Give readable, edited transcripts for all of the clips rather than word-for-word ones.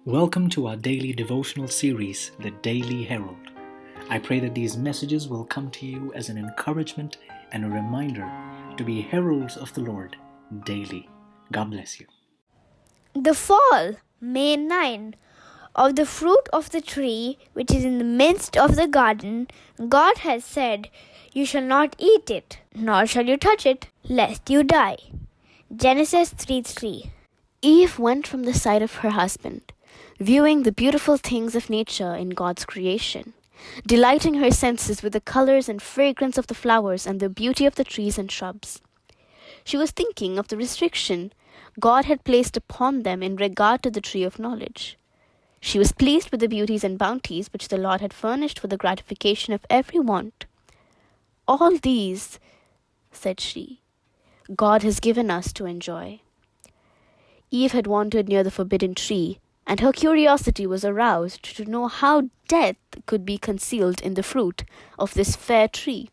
Welcome to our daily devotional series, The Daily Herald. I pray that these messages will come to you as an encouragement and a reminder to be heralds of the Lord daily. God bless you. The fall, May 9. Of the fruit of the tree which is in the midst of the garden, God has said, "You shall not eat it, nor shall you touch it, lest you die." Genesis 3:3. Eve went from the side of her husband, viewing the beautiful things of nature in God's creation, delighting her senses with the colors and fragrance of the flowers and the beauty of the trees and shrubs. She was thinking of the restriction God had placed upon them in regard to the tree of knowledge. She was pleased with the beauties and bounties which the Lord had furnished for the gratification of every want. "All these," said she, "God has given us to enjoy." Eve had wandered near the forbidden tree, and her curiosity was aroused to know how death could be concealed in the fruit of this fair tree.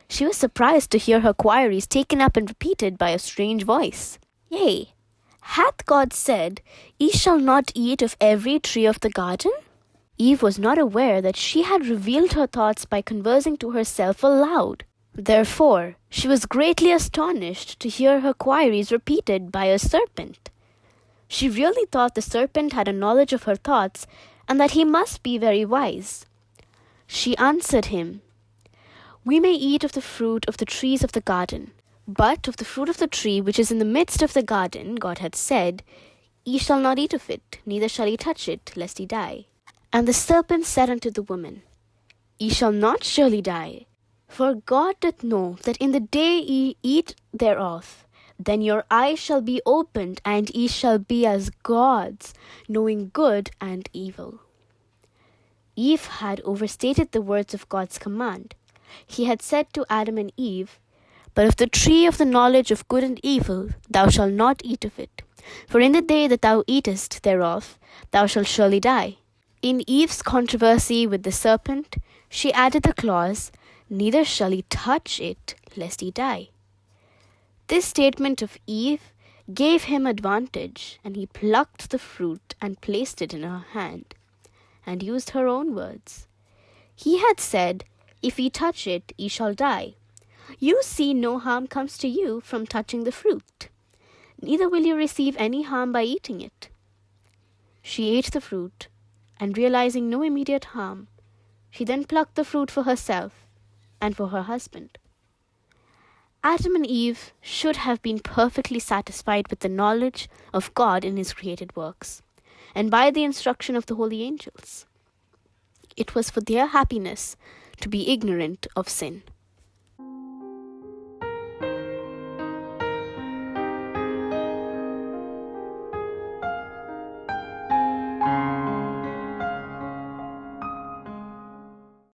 She was surprised to hear her queries taken up and repeated by a strange voice. "Yea, hath God said, Ye shall not eat of every tree of the garden?" Eve was not aware that she had revealed her thoughts by conversing to herself aloud. Therefore, she was greatly astonished to hear her queries repeated by a serpent. She really thought the serpent had a knowledge of her thoughts and that he must be very wise. She answered him, "We may eat of the fruit of the trees of the garden, but of the fruit of the tree which is in the midst of the garden, God hath said, Ye shall not eat of it, neither shall ye touch it, lest ye die. And the serpent said unto the woman, Ye shall not surely die. For God doth know that in the day ye eat thereof, then your eyes shall be opened, and ye shall be as gods, knowing good and evil." Eve had overstated the words of God's command. He had said to Adam and Eve, "But of the tree of the knowledge of good and evil thou shalt not eat of it. For in the day that thou eatest thereof, thou shalt surely die." In Eve's controversy with the serpent, she added the clause, "Neither shall ye touch it, lest ye die." This statement of Eve gave him advantage, and he plucked the fruit and placed it in her hand, and used her own words. He had said, "If ye touch it, ye shall die." You see no harm comes to you from touching the fruit. Neither will you receive any harm by eating it. She ate the fruit, and realizing no immediate harm, she then plucked the fruit for herself and for her husband. Adam and Eve should have been perfectly satisfied with the knowledge of God in His created works, and by the instruction of the holy angels. It was for their happiness to be ignorant of sin.